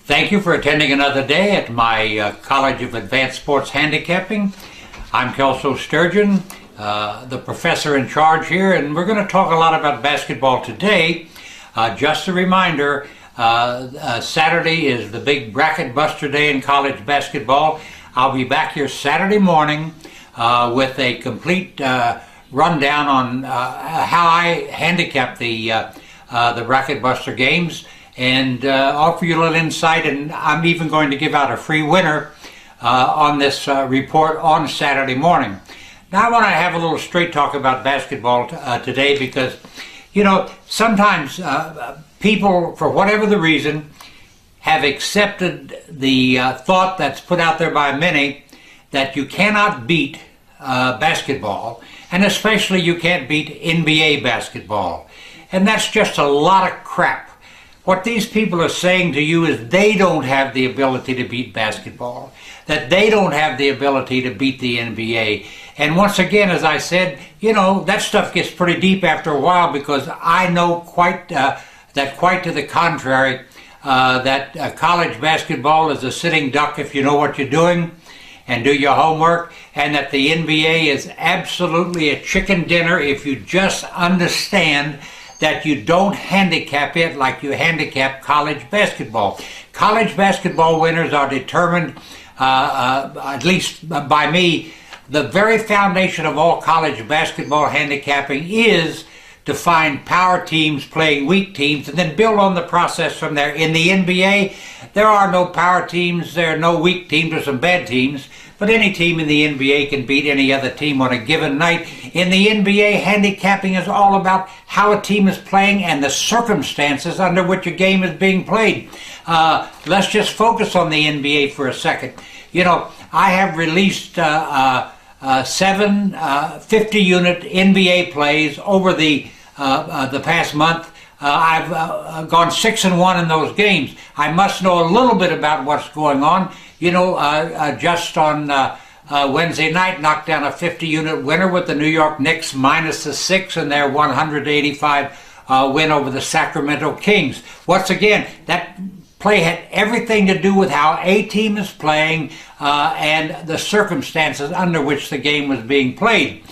Thank you for attending another day at my College of Advanced Sports Handicapping. I'm Kelso Sturgeon, the professor in charge here, and we're going to talk a lot about basketball today. Just a reminder, Saturday is the big bracket buster day in college basketball. I'll be back here Saturday morning with a complete rundown on how I handicap the bracket buster games, and offer you a little insight, and I'm even going to give out a free winner on this report on Saturday morning. Now I want to have a little straight talk about basketball today, because sometimes people, for whatever the reason, have accepted the thought that's put out there by many that you cannot beat basketball, and especially you can't beat NBA basketball. And that's just a lot of crap. What these people are saying to you is they don't have the ability to beat basketball, that they don't have the ability to beat the NBA. And once again, as I said, that stuff gets pretty deep after a while, because I know quite to the contrary, that college basketball is a sitting duck if you know what you're doing and do your homework, and that the NBA is absolutely a chicken dinner if you just understand that you don't handicap it like you handicap college basketball. College basketball winners are determined, at least by me. The very foundation of all college basketball handicapping is to find power teams playing weak teams and then build on the process from there. In the NBA, there are no power teams, there are no weak teams, there's some bad teams, but any team in the NBA can beat any other team on a given night. In the NBA, handicapping is all about how a team is playing and the circumstances under which a game is being played. Let's just focus on the NBA for a second. I have released 7 50-unit NBA plays over the past month. I've gone 6-1 in those games. I must know a little bit about what's going on. Just on Wednesday night, knocked down a 50-unit winner with the New York Knicks minus the 6 in their 185 win over the Sacramento Kings. Once again, that play had everything to do with how a team is playing and the circumstances under which the game was being played.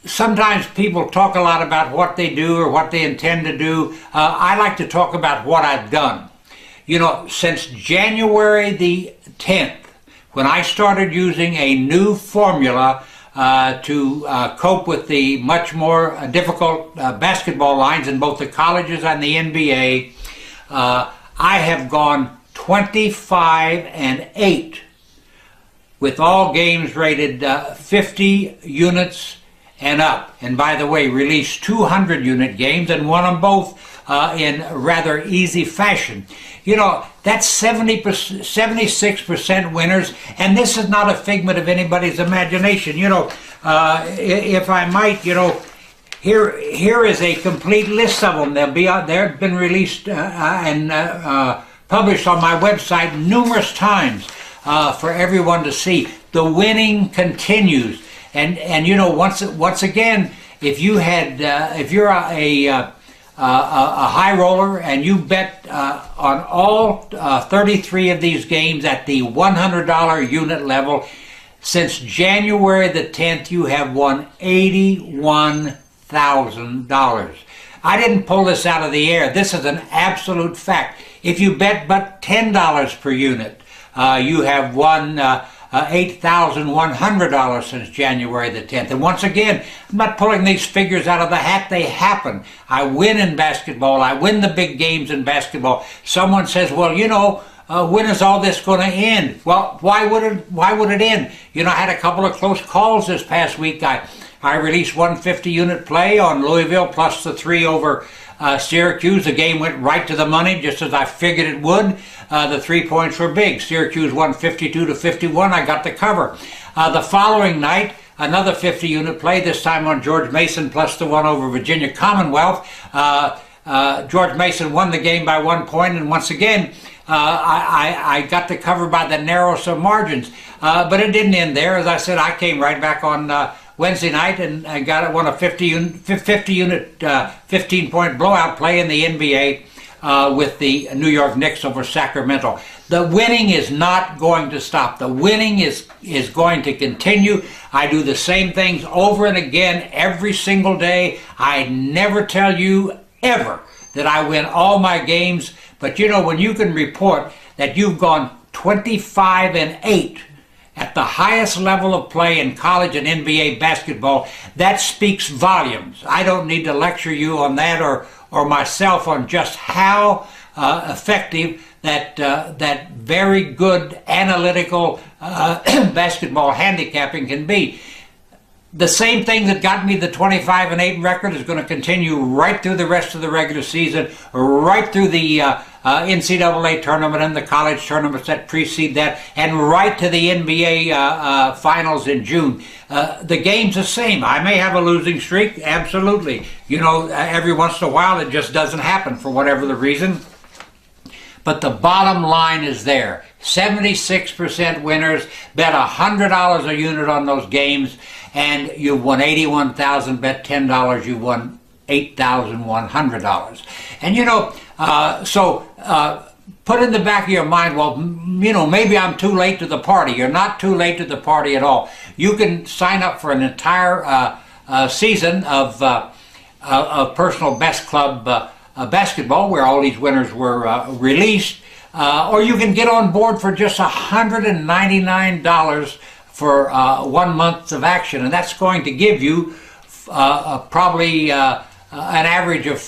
Sometimes people talk a lot about what they do or what they intend to do. I like to talk about what I've done. Since January the 10th, when I started using a new formula to cope with the much more difficult basketball lines in both the colleges and the NBA, I have gone 25-8 with all games rated 50 units and up. And by the way, released 200-unit games and won them both in rather easy fashion. That's 76% winners, and this is not a figment of anybody's imagination. If I might, here is a complete list of them. They've been released and published on my website numerous times for everyone to see. The winning continues, and once again, if you're a high roller and you bet on all 33 of these games at the $100 unit level, since January the 10th, you have won $81,000. I didn't pull this out of the air. This is an absolute fact. If you bet but $10 per unit, you have won $8,100 since January the 10th. And once again, I'm not pulling these figures out of the hat. They happen. I win in basketball. I win the big games in basketball. Someone says, well, when is all this going to end? Well, why would it end? I had a couple of close calls this past week. I released one 50-unit play on Louisville plus the 3 over Syracuse. The game went right to the money, just as I figured it would. The 3 points were big. Syracuse won 52-51. I got the cover. The following night, another 50-unit play, this time on George Mason plus the 1 over Virginia Commonwealth. George Mason won the game by 1 point, and once again, I got the cover by the narrowest of margins. But it didn't end there. As I said, I came right back on Wednesday night and won a 50-unit 15-point blowout play in the NBA with the New York Knicks over Sacramento. The winning is not going to stop. The winning is going to continue. I do the same things over and again every single day. I never tell you ever that I win all my games, but you know, when you can report that you've gone 25-8 at the highest level of play in college and NBA basketball, that speaks volumes. I don't need to lecture you on that or myself on just how effective that very good analytical basketball handicapping can be. The same thing that got me the 25-8 record is going to continue right through the rest of the regular season, right through the NCAA tournament and the college tournaments that precede that, and right to the NBA finals in June. The game's the same. I may have a losing streak, absolutely. You know, every once in a while it just doesn't happen for whatever the reason. But the bottom line is there. 76% winners, bet $100 a unit on those games, and you've won $81,000, bet $10, you won $8,100. And you know, put in the back of your mind, well, you know, maybe I'm too late to the party. You're not too late to the party at all. You can sign up for an entire season of Personal Best Club basketball, where all these winners were released, or you can get on board for just $199 for 1 month of action, and that's going to give you probably an average of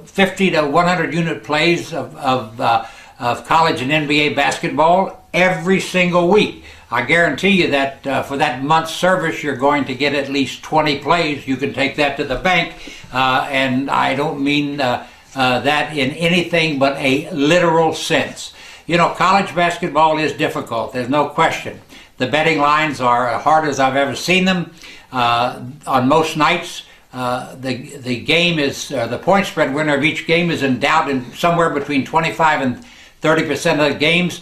50 to 100 unit plays of college and NBA basketball every single week. I guarantee you that for that month's service, you're going to get at least 20 plays. You can take that to the bank, and I don't mean that in anything but a literal sense. You know, college basketball is difficult. There's no question. The betting lines are as hard as I've ever seen them. On most nights, the game is the point spread winner of each game is in doubt in somewhere between 25 and 30% of the games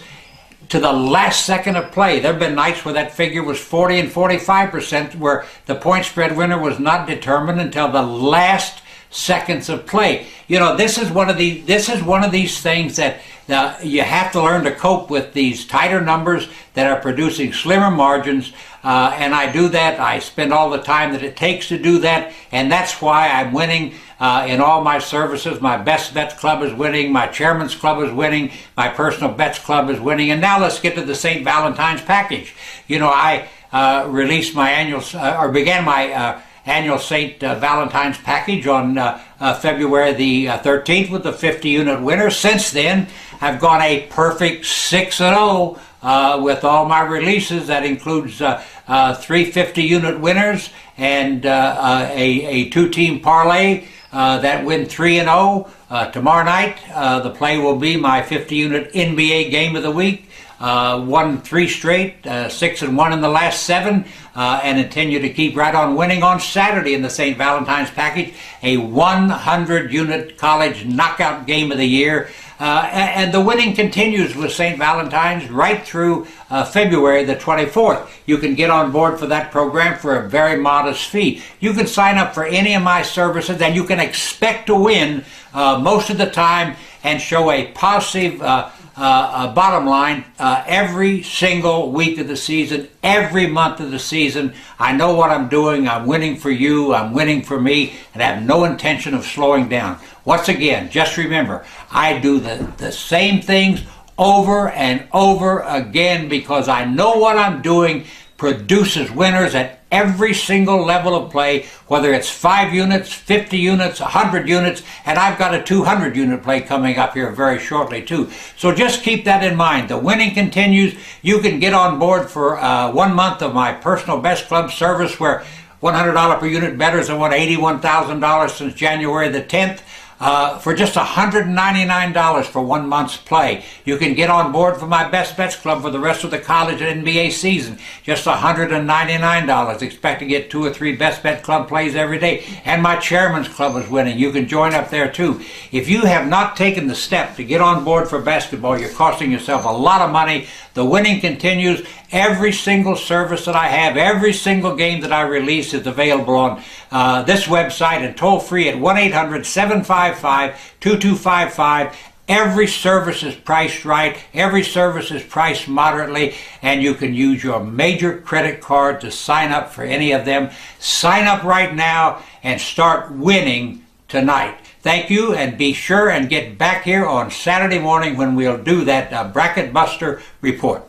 to the last second of play. There have been nights where that figure was 40 and 45%, where the point spread winner was not determined until the last seconds of play. You know, this is one of these things that you have to learn to cope with, these tighter numbers that are producing slimmer margins, and I do that. I spend all the time that it takes to do that, and that's why I'm winning in all my services. My Best Bets Club is winning, my Chairman's Club is winning, my Personal Bets Club is winning, and now let's get to the St. Valentine's package. You know, I released my began my annual St. Valentine's package on February the 13th with the 50-unit winner. Since then, I've gone a perfect 6-0 with all my releases. That includes 3 50-unit winners and a two-team parlay that win 3-0. Tomorrow night, the play will be my 50-unit NBA game of the week. Won 3 straight, 6-1 in the last 7, and continue to keep right on winning on Saturday in the St. Valentine's package, a 100-unit college knockout game of the year. And the winning continues with St. Valentine's right through February the 24th. You can get on board for that program for a very modest fee. You can sign up for any of my services, and you can expect to win most of the time and show a positive bottom line every single week of the season, every month of the season. I know what I'm doing. I'm winning for you. I'm winning for me, and I have no intention of slowing down. Once again, just remember, I do the same things over and over again because I know what I'm doing produces winners at every single level of play, whether it's 5 units, 50 units, 100 units, and I've got a 200-unit play coming up here very shortly too. So just keep that in mind. The winning continues. You can get on board for 1 month of my Personal Best Club service, where $100 per unit bettors have won $81,000 since January the 10th. For just $199 for 1 month's play. You can get on board for my Best Bets Club for the rest of the college and NBA season. Just $199. Expect to get 2 or 3 Best Bet Club plays every day. And my Chairman's Club is winning. You can join up there too. If you have not taken the step to get on board for basketball, you're costing yourself a lot of money. The winning continues. Every single service that I have, every single game that I release is available on this website and toll free at 1-800-755-2255. Every service is priced right, every service is priced moderately, and you can use your major credit card to sign up for any of them. Sign up right now and start winning tonight. Thank you, and be sure and get back here on Saturday morning when we'll do that Bracket Buster report.